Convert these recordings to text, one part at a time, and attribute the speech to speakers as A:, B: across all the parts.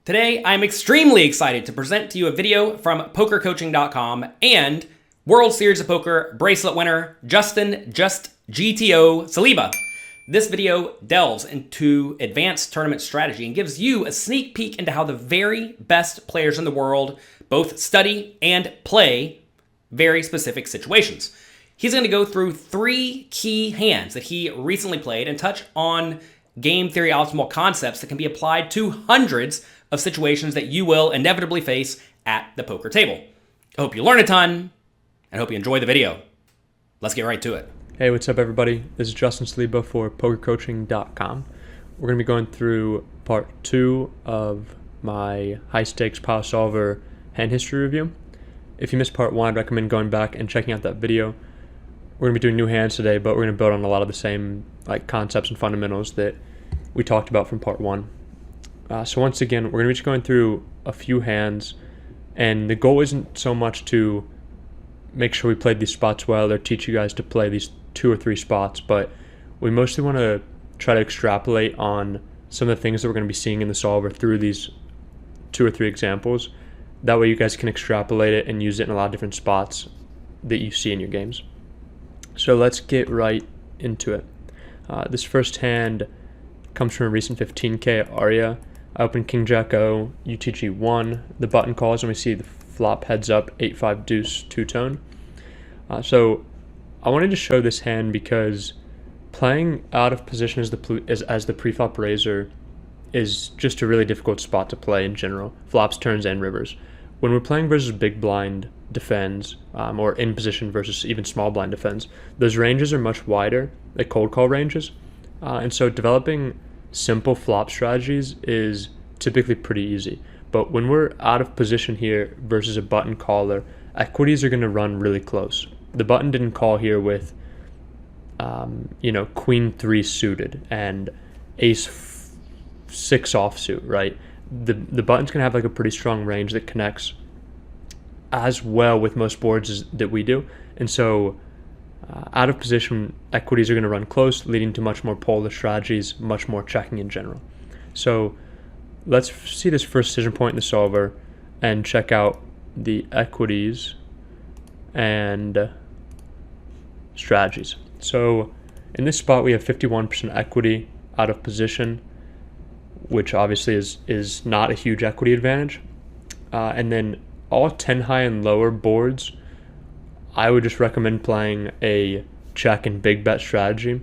A: Today, I'm extremely excited to present to you a video from PokerCoaching.com and World Series of Poker bracelet winner Justin JustGTO Saliba. This video delves into advanced tournament strategy and gives you a sneak peek into how the very best players in the world both study and play very specific situations. He's going to go through 3 key hands that he recently played and touch on game theory optimal concepts that can be applied to hundreds of situations that you will inevitably face at the poker table. I hope you learn a ton and hope you enjoy the video. Let's get right to it.
B: Hey, what's up everybody? This is Justin Saliba for PokerCoaching.com. We're going to be going through part 2 of my high stakes pile solver hand history review. If you missed part 1, I'd recommend going back and checking out that video. We're going to be doing new hands today, but we're going to build on a lot of the same concepts and fundamentals that we talked about from part 1. So once again, we're going to be just going through a few hands, and the goal isn't so much to make sure we played these spots well or teach you guys to play these 2 or 3 spots, but we mostly want to try to extrapolate on some of the things that we're going to be seeing in the solver through these 2 or 3 examples. That way you guys can extrapolate it and use it in a lot of different spots that you see in your games. So let's get right into it. This first hand comes from a recent 15K at Aria. I open King Jack O, UTG 1, the button calls, and we see the flop heads up 8-5 deuce two-tone. So I wanted to show this hand because playing out of position as the pre-flop raiser is just a really difficult spot to play in general, flops, turns, and rivers. When we're playing versus big blind defends, or in position versus even small blind defends, those ranges are much wider, like cold call ranges, and so developing simple flop strategies is typically pretty easy. But when we're out of position here versus a button caller, equities are going to run really close. The button didn't call here with, queen 3 suited and ace 6 offsuit, right? The button's going to have a pretty strong range that connects as well with most boards that we do. And so out of position, equities are going to run close, leading to much more polar strategies, much more checking in general. So let's see this first decision point in the solver and check out the equities and strategies. So in this spot, we have 51% equity out of position, which obviously is not a huge equity advantage. And then all 10 high and lower boards, I would just recommend playing a check and big bet strategy.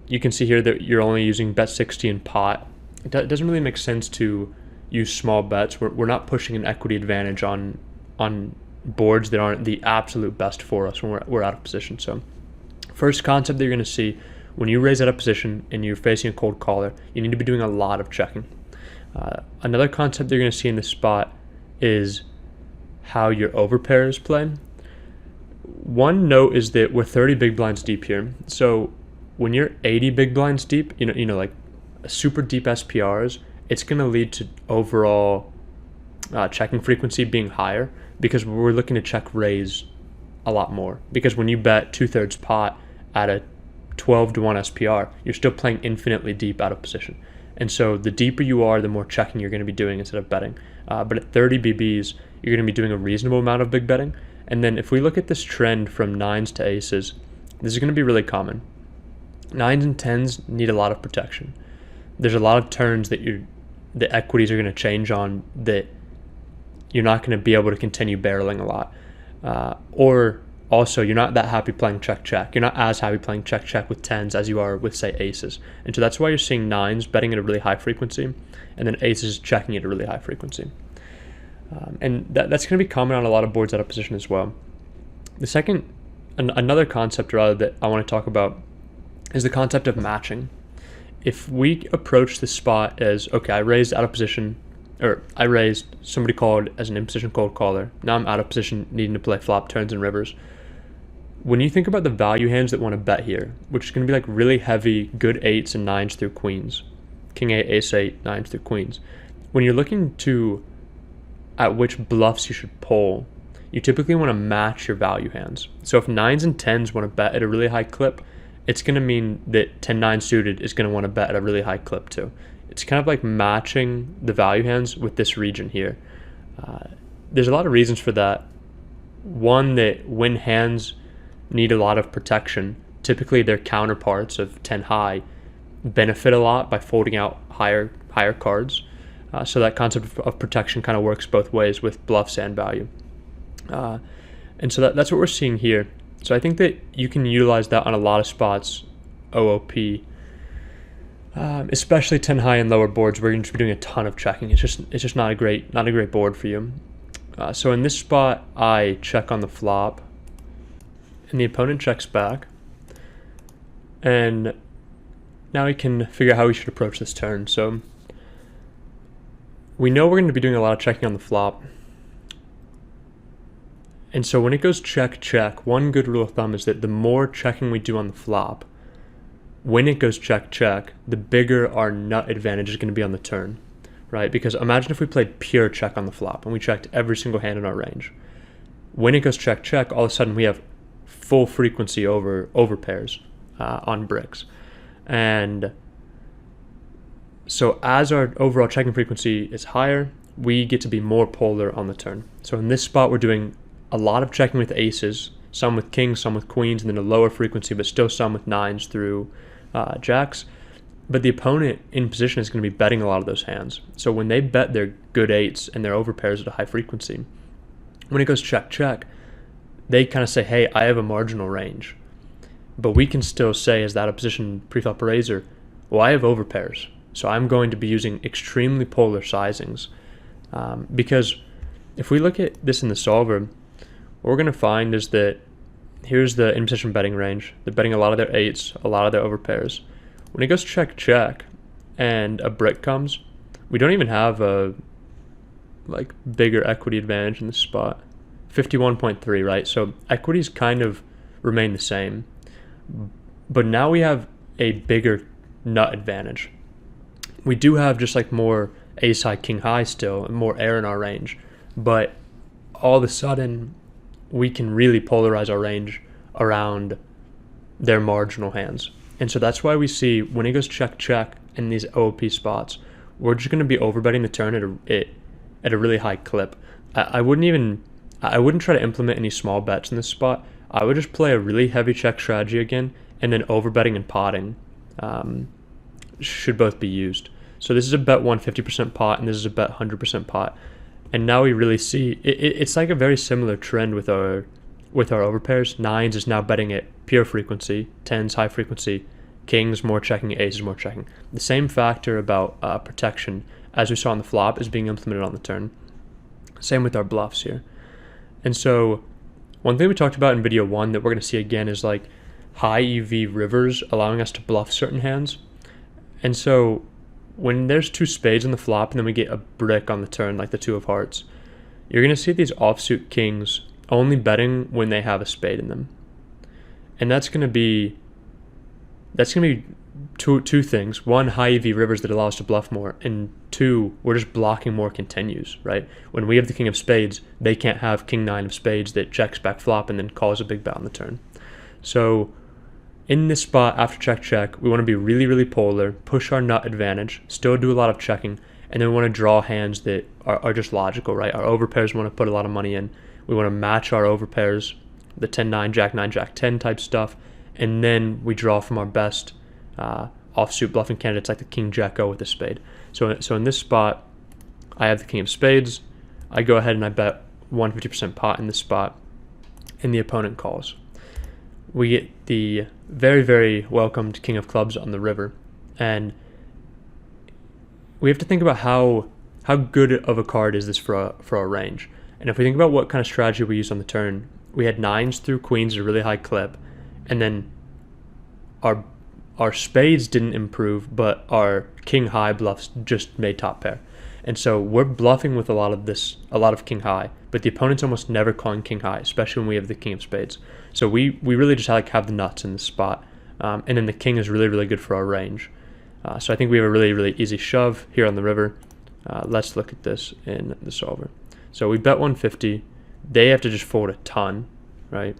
B: You can see here that you're only using bet 60 in pot. It doesn't really make sense to use small bets. We're not pushing an equity advantage on boards that aren't the absolute best for us when we're out of position. So first concept that you're going to see when you raise out of position and you're facing a cold caller, you need to be doing a lot of checking. Another concept that you're going to see in this spot is how your overpairs play. One note is that we're 30 big blinds deep here. So when you're 80 big blinds deep, like super deep SPRs, it's going to lead to overall checking frequency being higher because we're looking to check raise a lot more. Because when you bet 2/3 pot at a 12-1 SPR, you're still playing infinitely deep out of position. And so the deeper you are, the more checking you're going to be doing instead of betting. But at 30 BBs, you're going to be doing a reasonable amount of big betting. And then if we look at this trend from 9s to aces, this is going to be really common. 9s and 10s need a lot of protection. There's a lot of turns that the equities are going to change on that you're not going to be able to continue barreling a lot. Or also, you're not that happy playing check-check. You're not as happy playing check-check with 10s as you are with, say, aces. And so that's why you're seeing 9s betting at a really high frequency, and then aces checking at a really high frequency. And that's going to be common on a lot of boards out of position as well. The second, another concept rather that I want to talk about is the concept of matching. If we approach this spot as, okay, I raised out of position, or I raised, somebody called as an in-position cold caller. Now I'm out of position needing to play flop, turns, and rivers. When you think about the value hands that want to bet here, which is going to be really heavy, good 8s and 9s through queens, king 8, ace 8, 9s through queens. When you're looking at which bluffs you should pull, you typically want to match your value hands. So if 9s and 10s want to bet at a really high clip, it's going to mean that 10-9 suited is going to want to bet at a really high clip too. it's kind of like matching the value hands with this region here. There's a lot of reasons for that. One, that when hands need a lot of protection, typically their counterparts of 10 high benefit a lot by folding out higher cards. So that concept of protection kind of works both ways with bluffs and value. And so that's what we're seeing here. So I think that you can utilize that on a lot of spots, OOP, especially 10 high and lower boards where you're just doing a ton of checking. It's just not a great board for you. So in this spot, I check on the flop, and the opponent checks back. And now we can figure out how we should approach this turn. So we know we're going to be doing a lot of checking on the flop. And so when it goes check, check, one good rule of thumb is that the more checking we do on the flop, when it goes check, check, the bigger our nut advantage is going to be on the turn, right? Because imagine if we played pure check on the flop and we checked every single hand in our range. When it goes check, check, all of a sudden we have full frequency over pairs on bricks. And so as our overall checking frequency is higher, we get to be more polar on the turn. So in this spot, we're doing a lot of checking with aces, some with kings, some with queens, and then a lower frequency, but still some with nines through jacks. But the opponent in position is going to be betting a lot of those hands. So when they bet their good eights and their overpairs at a high frequency, when it goes check, check, they kind of say, hey, I have a marginal range. But we can still say, as that opposition preflop raiser, well, I have overpairs. So I'm going to be using extremely polar sizings. Because if we look at this in the solver, what we're going to find is that here's the in-position betting range. They're betting a lot of their eights, a lot of their overpairs. When it goes check, check, and a brick comes, we don't even have a bigger equity advantage in this spot. 51.3, right? So equities kind of remain the same. But now we have a bigger nut advantage. We do have just more ace high, king high still, and more air in our range. But all of a sudden, we can really polarize our range around their marginal hands. And so that's why we see when it goes check, check in these OOP spots, we're just going to be overbetting the turn at a really high clip. I wouldn't try to implement any small bets in this spot. I would just play a really heavy check strategy again, and then overbetting and potting should both be used. So this is a bet 150% pot, and this is a bet 100% pot. And now we really see it's like a very similar trend with our overpairs. Nines is now betting at pure frequency, tens high frequency, kings more checking, aces more checking. The same factor about protection as we saw on the flop is being implemented on the turn. Same with our bluffs here. And so one thing we talked about in video 1 that we're going to see again is high EV rivers allowing us to bluff certain hands. And so when there's two spades on the flop and then we get a brick on the turn, like the two of hearts, you're going to see these offsuit kings only betting when they have a spade in them. And that's going to be two things. One, high EV rivers that allow us to bluff more. And two, we're just blocking more continues, right? When we have the king of spades, they can't have king nine of spades that checks back flop and then calls a big bet on the turn. So in this spot, after check, check, we want to be really, really polar, push our nut advantage, still do a lot of checking, and then we want to draw hands that are just logical, right? Our overpairs want to put a lot of money in. We want to match our overpairs, the 10-9, Jack-9, Jack-10 type stuff, and then we draw from our best offsuit bluffing candidates like the King Jack-O with a spade. So in this spot, I have the King of Spades. I go ahead and I bet 150% pot in this spot, and the opponent calls. We get the very, very welcomed King of Clubs on the river, and we have to think about how good of a card is this for our range. And if we think about what kind of strategy we use on the turn, we had nines through queens at a really high clip, and then our spades didn't improve, but our king high bluffs just made top pair. And so we're bluffing with a lot of king high, but the opponent's almost never calling king high, especially when we have the king of spades. So we really just have the nuts in this spot. And then the king is really, really good for our range. So I think we have a really, really easy shove here on the river. Let's look at this in the solver. So we bet 150. They have to just fold a ton, right?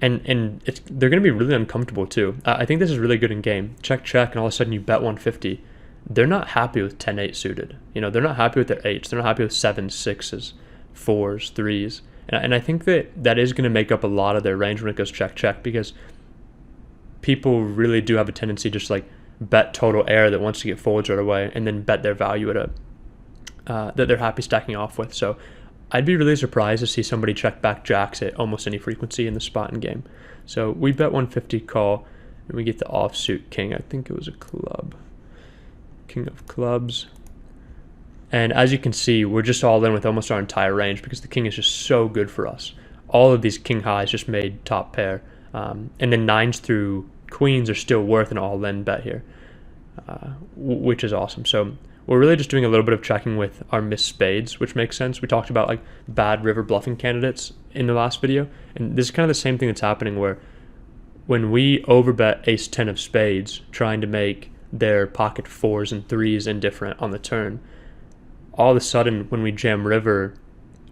B: And they're going to be really uncomfortable too. I think this is really good in game. Check, check, and all of a sudden you bet 150. they're not happy with 10-8 suited. They're not happy with their 8s. They're not happy with 7s, 6s, 4s, 3s. And I think that is going to make up a lot of their range when it goes check, because people really do have a tendency just like bet total air that wants to get folds right away and then bet their value at that they're happy stacking off with. So I'd be really surprised to see somebody check back jacks at almost any frequency in the spot and game. So we bet 150 call, and we get the offsuit king. I think it was a club. King of clubs. And as you can see, we're just all in with almost our entire range because the king is just so good for us. All of these king highs just made top pair. And then 9s through queens are still worth an all-in bet here, which is awesome. So we're really just doing a little bit of checking with our missed spades, which makes sense. We talked about like bad river bluffing candidates in the last video. And this is kind of the same thing that's happening where when we overbet ace-10 of spades, trying to make their pocket 4s and 3s indifferent on the turn, all of a sudden when we jam river,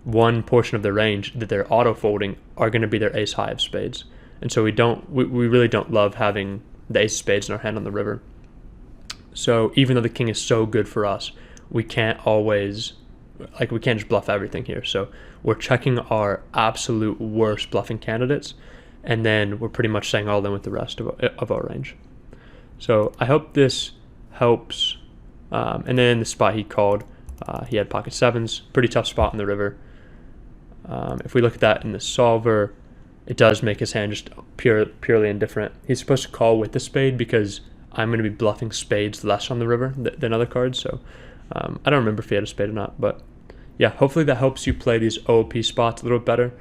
B: one portion of the range that they're auto folding are going to be their ace high of spades. And so we really don't love having the ace of spades in our hand on the river. So even though the king is so good for us, we can't just bluff everything here. So we're checking our absolute worst bluffing candidates, and then we're pretty much saying all in with the rest of our range. So I hope this helps. And then in the spot he called, he had pocket 7s, pretty tough spot in the river. If we look at that in the solver, it does make his hand just purely indifferent. He's supposed to call with the spade because I'm going to be bluffing spades less on the river than other cards. So I don't remember if he had a spade or not, but yeah, hopefully that helps you play these OOP spots a little bit better.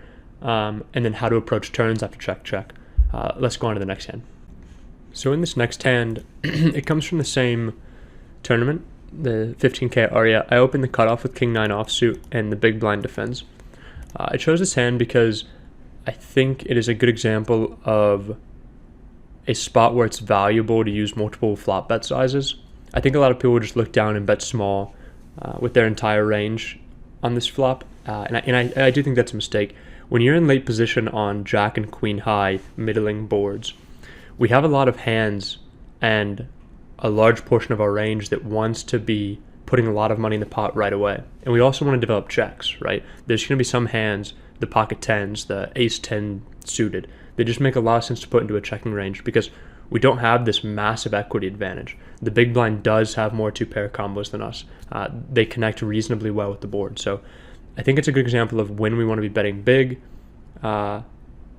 B: And then how to approach turns after check. Let's go on to the next hand. So in this next hand, it comes from the same tournament, the 15K at Aria. I opened the cutoff with King 9 offsuit and the big blind defends. I chose this hand because I think it is a good example of a spot where it's valuable to use multiple flop bet sizes. I think a lot of people just look down and bet small with their entire range on this flop, and I do think that's a mistake. When you're in late position on jack and queen high middling boards, we have a lot of hands and a large portion of our range that wants to be putting a lot of money in the pot right away. And we also want to develop checks, right? There's going to be some hands, the pocket 10s, the ace 10 suited, they just make a lot of sense to put into a checking range because we don't have this massive equity advantage. The big blind does have more two-pair combos than us. They connect reasonably well with the board. So I think it's a good example of when we want to be betting big,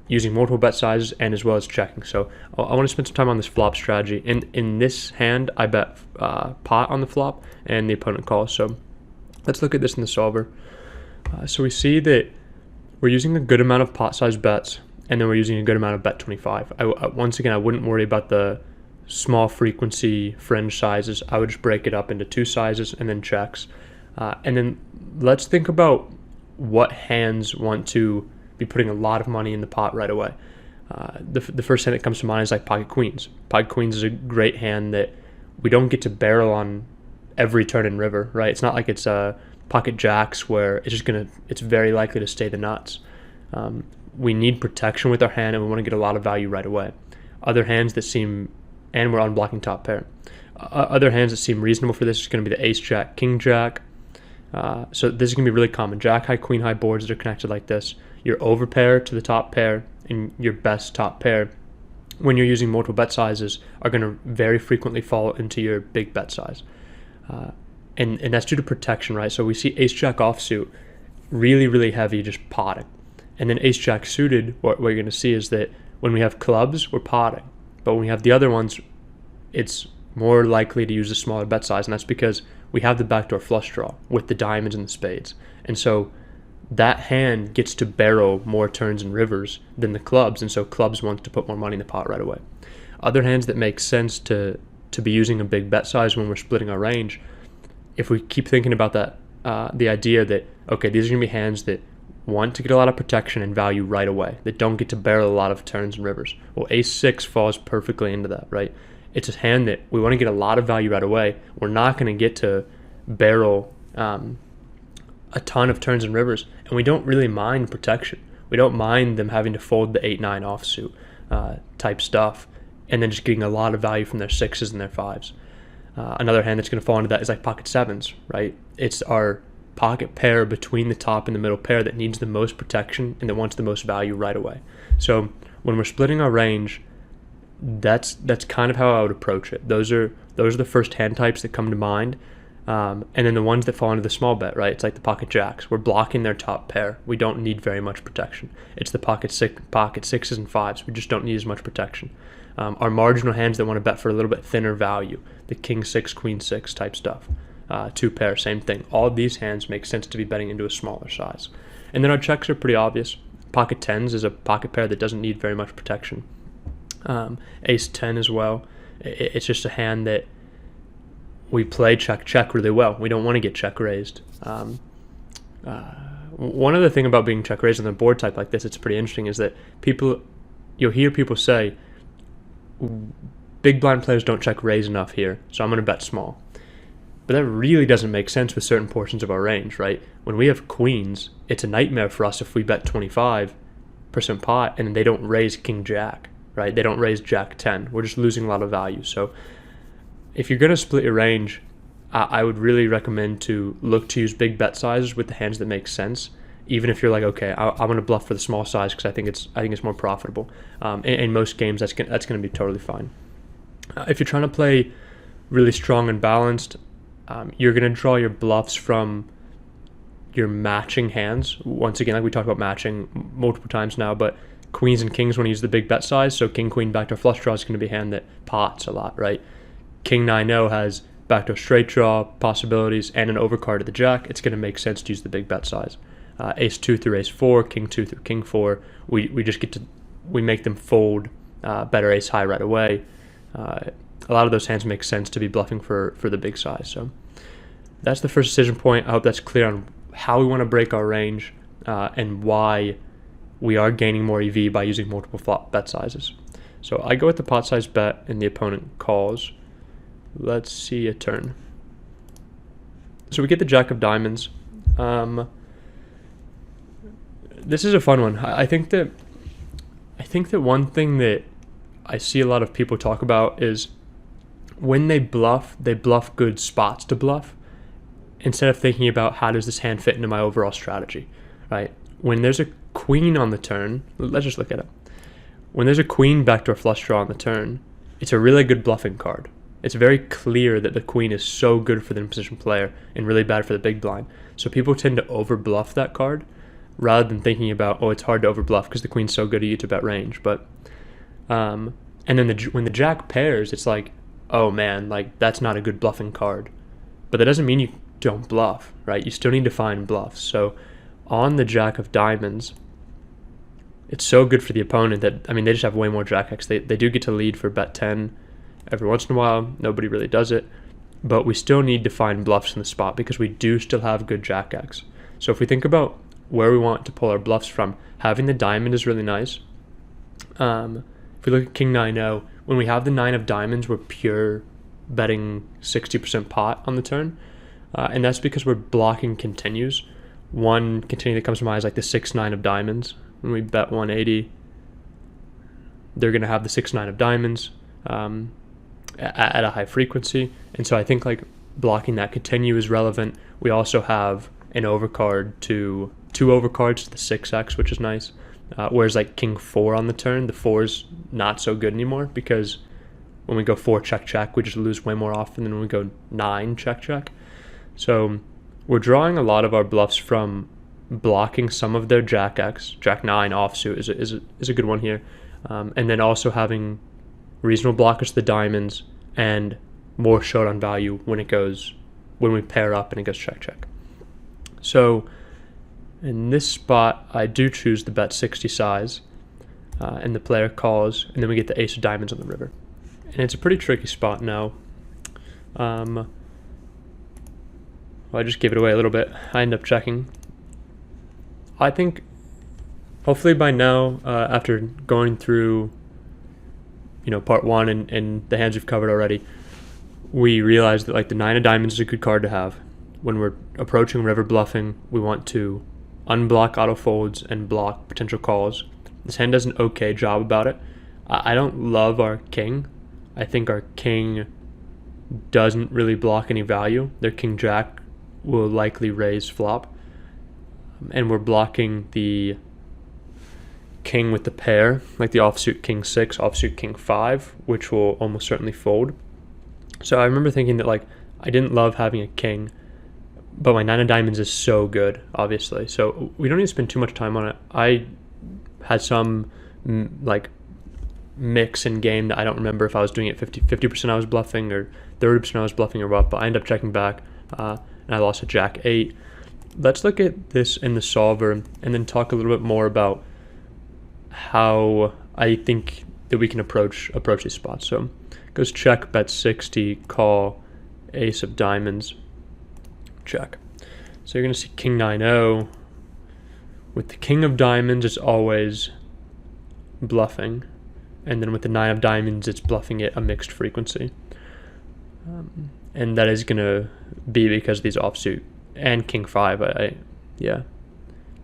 B: using multiple bet sizes, and as well as checking. So I want to spend some time on this flop strategy. In this hand, I bet pot on the flop, and the opponent calls. So let's look at this in the solver. So we see that we're using a good amount of pot size bets, and then we're using a good amount of bet 25. Once again, I wouldn't worry about the small frequency fringe sizes. I would just break it up into two sizes and then checks. And then let's think about what hands want to be putting a lot of money in the pot right away. The first hand that comes to mind is like pocket queens. Pocket queens is a great hand that we don't get to barrel on every turn in river, right? It's not like it's pocket jacks where it's very likely to stay the nuts. We need protection with our hand, and we want to get a lot of value right away. Other hands that seem, and we're unblocking top pair. Other hands that seem reasonable for this is going to be the ace jack, king jack. So this is going to be really common. Jack high, queen high boards that are connected like this. Your overpair to the top pair and your best top pair, when you're using multiple bet sizes, are going to very frequently fall into your big bet size. And that's due to protection, right? So we see ace jack offsuit, really, really heavy, just potting. And then ace jack suited, what you're going to see is that when we have clubs, we're potting. But when we have the other ones, it's more likely to use a smaller bet size, and that's because we have the backdoor flush draw with the diamonds and the spades. And so that hand gets to barrel more turns and rivers than the clubs, and so clubs want to put more money in the pot right away. Other hands that make sense to be using a big bet size when we're splitting our range, if we keep thinking about that, the idea that, okay, these are going to be hands that want to get a lot of protection and value right away, that don't get to barrel a lot of turns and rivers. Well, ace 6 falls perfectly into that, right? It's a hand that we want to get a lot of value right away. We're not going to get to barrel a ton of turns and rivers, and we don't really mind protection. We don't mind them having to fold the 8-9 offsuit type stuff, and then just getting a lot of value from their 6s and their 5s. Another hand that's going to fall into that is like pocket sevens, right? It's our pocket pair between the top and the middle pair that needs the most protection and that wants the most value right away. So when we're splitting our range, that's kind of how I would approach it. Those are the first hand types that come to mind. And then the ones that fall into the small bet, right? It's like the pocket jacks. We're blocking their top pair. We don't need very much protection. It's the pocket sixes and fives. We just don't need as much protection. Our marginal hands that want to bet for a little bit thinner value, the king six, queen six type stuff. Two pair, same thing. All of these hands make sense to be betting into a smaller size. And then our checks are pretty obvious. Pocket tens is a pocket pair that doesn't need very much protection. Ace 10 as well. It's just a hand that we play check really well. We don't want to get check raised. One other thing about being check raised on a board type like this, it's pretty interesting, is that you'll hear people say, big blind players don't check raise enough here, so I'm going to bet small. But that really doesn't make sense with certain portions of our range, right? When we have queens, it's a nightmare for us if we bet 25% pot and they don't raise king jack, right? They don't raise jack 10. We're just losing a lot of value. So if you're going to split your range, I would really recommend to look to use big bet sizes with the hands that make sense. Even if you're like, okay, I'm going to bluff for the small size because I think it's more profitable. In most games, that's going to be totally fine. If you're trying to play really strong and balanced, you're going to draw your bluffs from your matching hands. Once again, like we talked about matching multiple times now, but queens and kings want to use the big bet size. So king, queen, backdoor flush draw is going to be a hand that pots a lot, right? King 9-0 has backdoor straight draw possibilities and an overcard to the jack. It's going to make sense to use the big bet size. Ace 2 through ace 4, king 2 through king 4, we just we make them fold better ace high right away. A lot of those hands make sense to be bluffing for the big size. So that's the first decision point. I hope that's clear on how we want to break our range and why we are gaining more EV by using multiple flop bet sizes. So I go with the pot size bet and the opponent calls. Let's see a turn. So we get the jack of diamonds. This is a fun one. I think that one thing that I see a lot of people talk about is when they bluff good spots to bluff instead of thinking about how does this hand fit into my overall strategy, right? When there's a queen on the turn, let's just look at it. When there's a queen backdoor flush draw on the turn, it's a really good bluffing card. It's very clear that the queen is so good for the in-position player and really bad for the big blind. So people tend to over-bluff that card rather than thinking about, oh, it's hard to over-bluff because the queen's so good at you to bet range. But and then when the jack pairs, it's like, oh man, like that's not a good bluffing card. But that doesn't mean you don't bluff, right? You still need to find bluffs. So on the jack of diamonds, it's so good for the opponent that, I mean, they just have way more jack X. They do get to lead for bet 10 every once in a while. Nobody really does it. But we still need to find bluffs in the spot because we do still have good jack X. So if we think about where we want to pull our bluffs from, having the diamond is really nice. If we look at king 9-0, when we have the 9 of diamonds, we're pure betting 60% pot on the turn. And that's because we're blocking continues. One continue that comes to mind is like the 6-9 of diamonds. When we bet 180, they're going to have the 6-9 of diamonds at a high frequency. And so I think like blocking that continue is relevant. We also have an overcard to two overcards to the 6x, which is nice. Whereas like king 4 on the turn, the 4 is not so good anymore because when we go 4 check check, we just lose way more often than when we go 9 check check. So we're drawing a lot of our bluffs from blocking some of their jack X. Jack 9 offsuit is a good one here. And then also having reasonable blockers to the diamonds and more showdown value when we pair up and it goes check check. So in this spot, I do choose the bet 60 size, and the player calls, and then we get the ace of diamonds on the river. And it's a pretty tricky spot now. Well, I just gave it away a little bit. I end up checking. I think hopefully by now, after going through part 1 and the hands we've covered already, we realize that like the 9 of diamonds is a good card to have. When we're approaching river bluffing, we want to unblock auto folds and block potential calls. This hand does an okay job about it. I don't love our king. I think our king doesn't really block any value. Their king jack will likely raise flop, and we're blocking the king with the pair, like the offsuit king 6, offsuit king 5, which will almost certainly fold. So I remember thinking that like I didn't love having a king, but my 9 of diamonds is so good, obviously. So we don't need to spend too much time on it. I had some like mix in game that I don't remember if I was doing it 50% I was bluffing or 30% I was bluffing or what, but I ended up checking back and I lost a jack 8. Let's look at this in the solver and then talk a little bit more about how I think that we can approach these spots. So goes check, bet 60, call, ace of diamonds, check. So you're going to see king 9-0. With the king of diamonds, it's always bluffing. And then with the 9 of diamonds, it's bluffing at a mixed frequency. And that is going to be because of these offsuit. And king 5,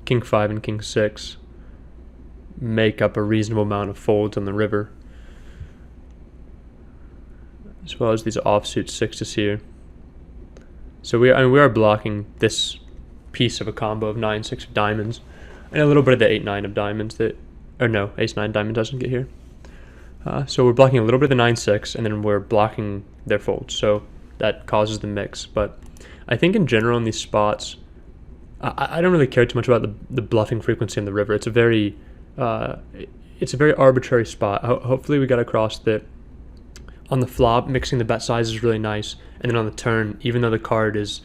B: king 5 and king 6 make up a reasonable amount of folds on the river, as well as these offsuit 6s here. So we are blocking this piece of a combo of 9-6 of diamonds and a little bit of the 8-9 of diamonds ace-9 diamond doesn't get here. So we're blocking a little bit of the 9-6 and then we're blocking their folds. So that causes the mix. But I think in general in these spots, I don't really care too much about the bluffing frequency in the river. It's a very arbitrary spot. Hopefully we got across that on the flop, mixing the bet size is really nice. And then on the turn, even though the card is,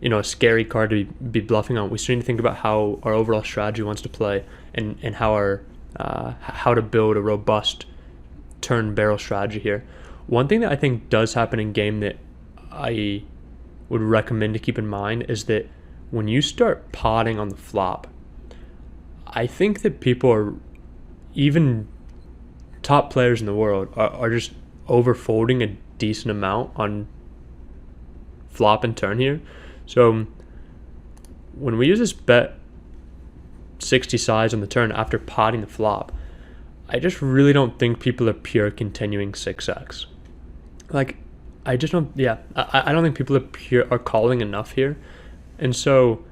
B: a scary card to be bluffing on, we still need to think about how our overall strategy wants to play and how how to build a robust turn barrel strategy here. One thing that I think does happen in game that I would recommend to keep in mind is that when you start potting on the flop, I think that people are, even top players in the world, are just overfolding a decent amount on flop and turn here. So when we use this bet 60 size on the turn after potting the flop, I just really don't think people are pure continuing 6x. Like, I just don't, I don't think people are calling enough here. And so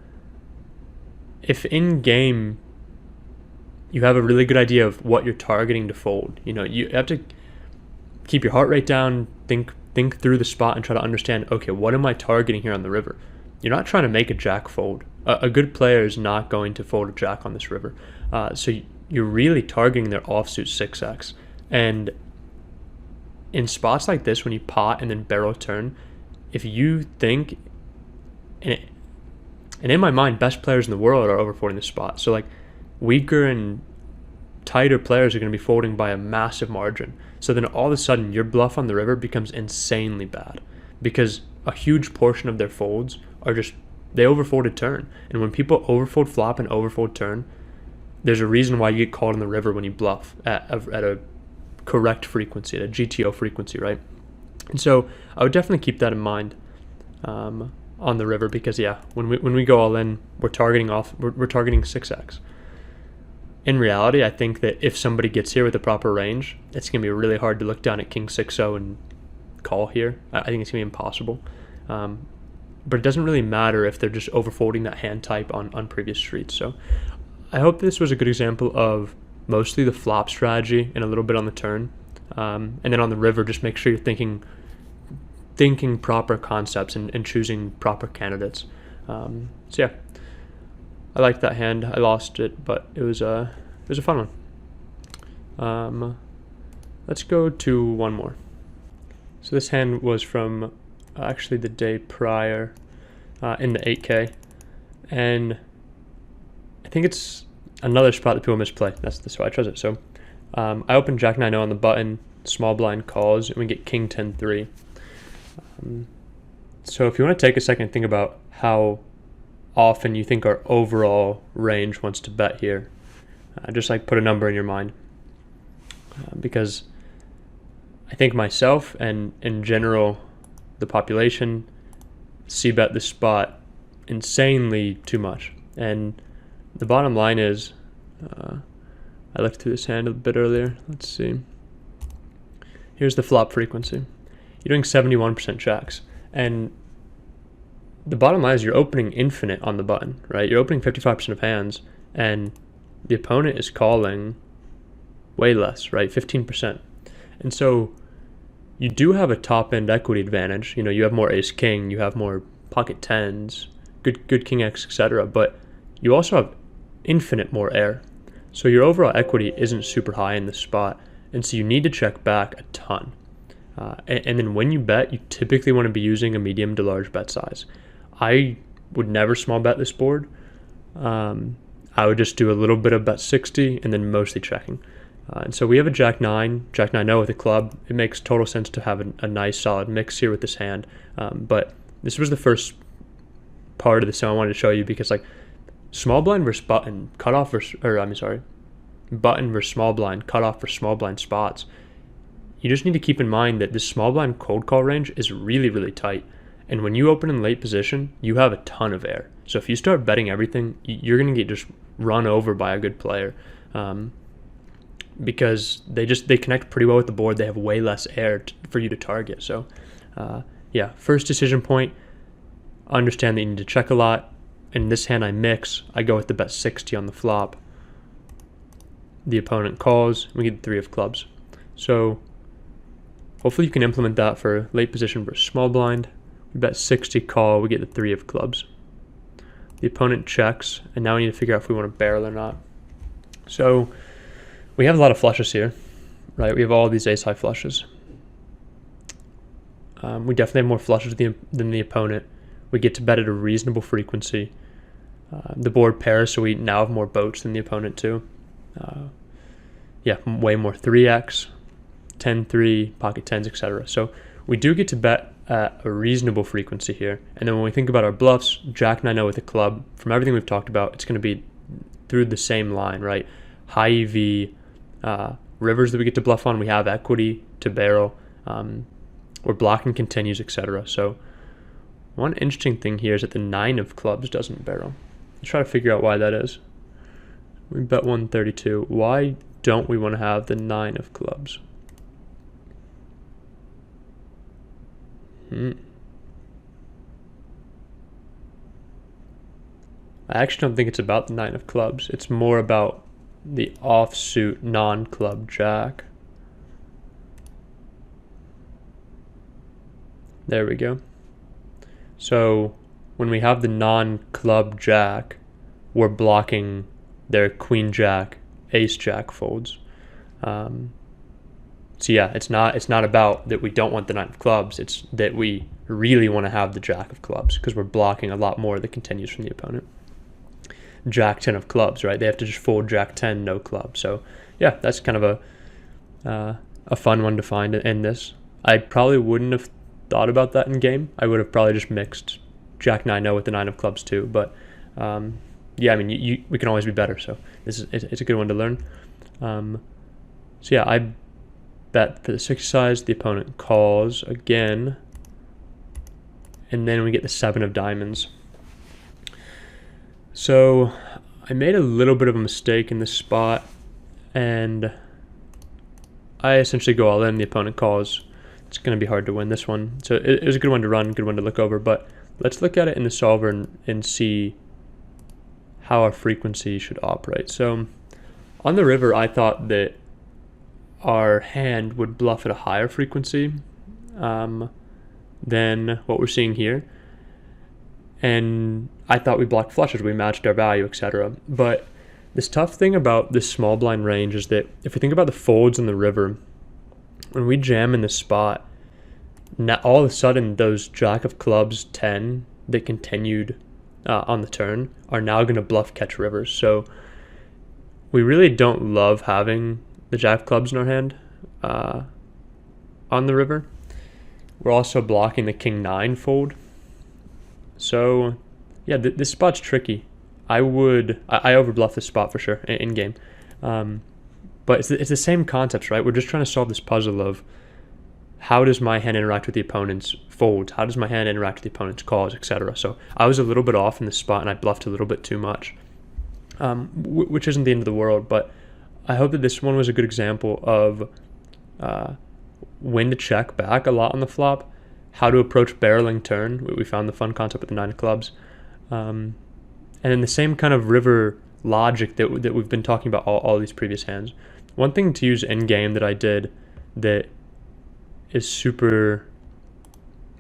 B: if in game you have a really good idea of what you're targeting to fold, you have to keep your heart rate down, think through the spot and try to understand, okay, what am I targeting here on the river? You're not trying to make a jack fold. A good player is not going to fold a jack on this river. So you're really targeting their offsuit 6x. And in spots like this, when you pot and then barrel turn, if you think, and in my mind, best players in the world are overfolding this spot. So like weaker and tighter players are going to be folding by a massive margin. So then all of a sudden your bluff on the river becomes insanely bad because a huge portion of their folds are just, they overfolded turn. And when people overfold flop and overfold turn, there's a reason why you get called on the river when you bluff at a correct frequency, at a GTO frequency, right? And so I would definitely keep that in mind on the river because when we go all in, we're targeting 6x. In reality, I think that if somebody gets here with the proper range, it's going to be really hard to look down at king 6-0 and call here. I think it's going to be impossible. But it doesn't really matter if they're just overfolding that hand type on previous streets. So I hope this was a good example of mostly the flop strategy and a little bit on the turn. And then on the river, just make sure you're thinking proper concepts and choosing proper candidates. I liked that hand. I lost it, but it was a fun one. Let's go to one more. So this hand was from actually the day prior in the 8K, and I think it's another spot that people misplay. That's why I chose it. So I opened Jack 9-0 on the button, small blind calls, and we get King 10-3. So if you want to take a second and think about how often you think our overall range wants to bet here, just like put a number in your mind, because I think myself and in general the population c-bet this spot insanely too much. And the bottom line is, I looked through this hand a bit earlier. Let's see. Here's the flop frequency. you're doing 71% checks. And the bottom line is you're opening infinite on the button, right? You're opening 55% of hands, and the opponent is calling way less, right? 15%. And so you do have a top-end equity advantage. You know, you have more ace-king, you have more pocket tens, good king x, etc. But you also have infinite more air. So your overall equity isn't super high in this spot. And so you need to check back a ton. And then when you bet, you typically want to be using a medium to large bet size. I would never small bet this board. I would just do a little bit of bet 60 and then mostly checking. And so we have a Jack 9-0 with a club. It makes total sense to have a nice solid mix here with this hand. But this was the first part of the sim I wanted to show you, because like small blind versus button, cutoff versus, button versus small blind, cutoff for small blind spots. You just need to keep in mind that this small blind cold call range is really, really tight. And when you open in late position, you have a ton of air. So if you start betting everything, you're going to get just run over by a good player, because they connect pretty well with the board. They have way less air for you to target. So yeah, first decision point, understand that you need to check a lot. In this hand I mix, I go with the bet 60 on the flop. The opponent calls, we get the 3 of clubs. So hopefully you can implement that for late position versus small blind. We bet 60 call, we get the 3 of clubs. The opponent checks, and now we need to figure out if we want to barrel or not. So we have a lot of flushes here, right? We have all these ace-high flushes. We definitely have more flushes than the opponent. We get to bet at a reasonable frequency. The board pairs, so we now have more boats than the opponent too. Yeah, way more 3x, 10-3, pocket tens, etc. So we do get to bet at a reasonable frequency here. And then when we think about our bluffs, Jack 9-0 with a club, from everything we've talked about, it's going to be through the same line, right? High EV, rivers that we get to bluff on, we have equity to barrel, we're blocking continues, etc. So one interesting thing here is that the 9 of clubs doesn't barrel. Let's try to figure out why that is. We bet 132. Why don't we want to have the 9 of clubs? I actually don't think it's about the 9 of clubs. It's more about the offsuit non-club Jack. There we go. So when we have the non-club Jack, we're blocking their Queen Jack, Ace Jack folds. So yeah, it's not about that we don't want the 9 of clubs. It's that we really want to have the Jack of clubs, because we're blocking a lot more that continues from the opponent. Jack 10 of clubs, right? They have to just fold Jack 10, no club. So yeah, that's kind of a fun one to find in this. I probably wouldn't have thought about that in game. I would have probably just mixed Jack 9-0 with the 9 of clubs too. But yeah, I mean, we can always be better. So it's a good one to learn. So yeah, I bet for the 60 size, the opponent calls again, and then we get the 7 of diamonds. So I made a little bit of a mistake in this spot, and I essentially go all in. The opponent calls. It's going to be hard to win this one. So it was a good one to run, good one to look over, but let's look at it in the solver and see how our frequency should operate. So on the river, I thought that our hand would bluff at a higher frequency than what we're seeing here. And I thought we blocked flushes, we matched our value, etc. But this tough thing about this small blind range is that if we think about the folds in the river, when we jam in this spot, now all of a sudden those Jack of clubs 10 that continued on the turn are now going to bluff catch rivers. So we really don't love having the Jack of clubs in our hand on the river. We're also blocking the King 9 fold. So yeah, this spot's tricky. I overbluff this spot for sure in game. But it's the same concepts, right? We're just trying to solve this puzzle of how does my hand interact with the opponent's folds? How does my hand interact with the opponent's calls, etc.? So I was a little bit off in this spot, and I bluffed a little bit too much, which isn't the end of the world. But I hope that this one was a good example of when to check back a lot on the flop, how to approach barreling turn. We found the fun concept with the 9 of clubs. And then the same kind of river logic that we've been talking about all these previous hands. One thing to use in game that I did that is super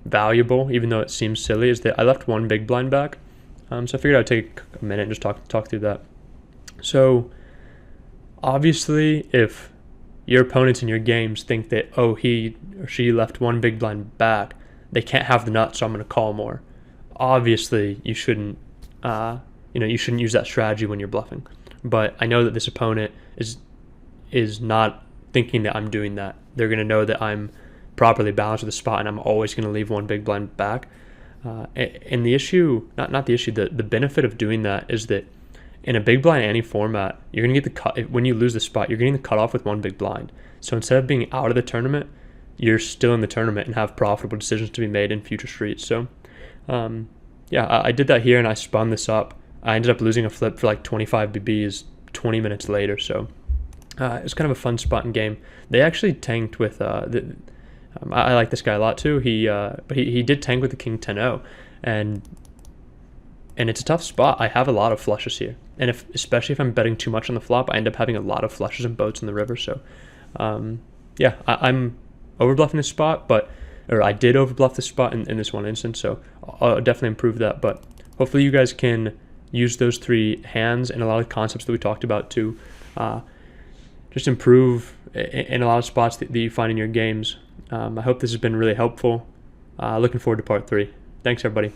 B: valuable, even though it seems silly, is that I left 1 big blind back. So I figured I'd take a minute and just talk through that. So obviously, if your opponents in your games think that, oh, he or she left 1 big blind back, they can't have the nuts, so I'm going to call more. Obviously, you shouldn't use that strategy when you're bluffing. But I know that this opponent is not thinking that I'm doing that. They're going to know that I'm properly balanced with the spot, and I'm always going to leave 1 big blind back. And the issue, not the issue, the benefit of doing that is that in a big blind ante format, you're going to get the cut. When you lose the spot, you're getting the cutoff with 1 big blind. So instead of being out of the tournament, you're still in the tournament and have profitable decisions to be made in future streets. So, I did that here, and I spun this up. I ended up losing a flip for like 25 BBs 20 minutes later. So it was kind of a fun spot in game. They actually tanked with I like this guy a lot too. But he did tank with the King 10-0, and it's a tough spot. I have a lot of flushes here, and especially if I'm betting too much on the flop, I end up having a lot of flushes and boats in the river. So, I'm overbluffing this spot, or I did overbluff this spot in this one instance. So I'll definitely improve that. But hopefully you guys can use those 3 hands and a lot of concepts that we talked about to just improve in a lot of spots that you find in your games. I hope this has been really helpful. Looking forward to part 3. Thanks, everybody.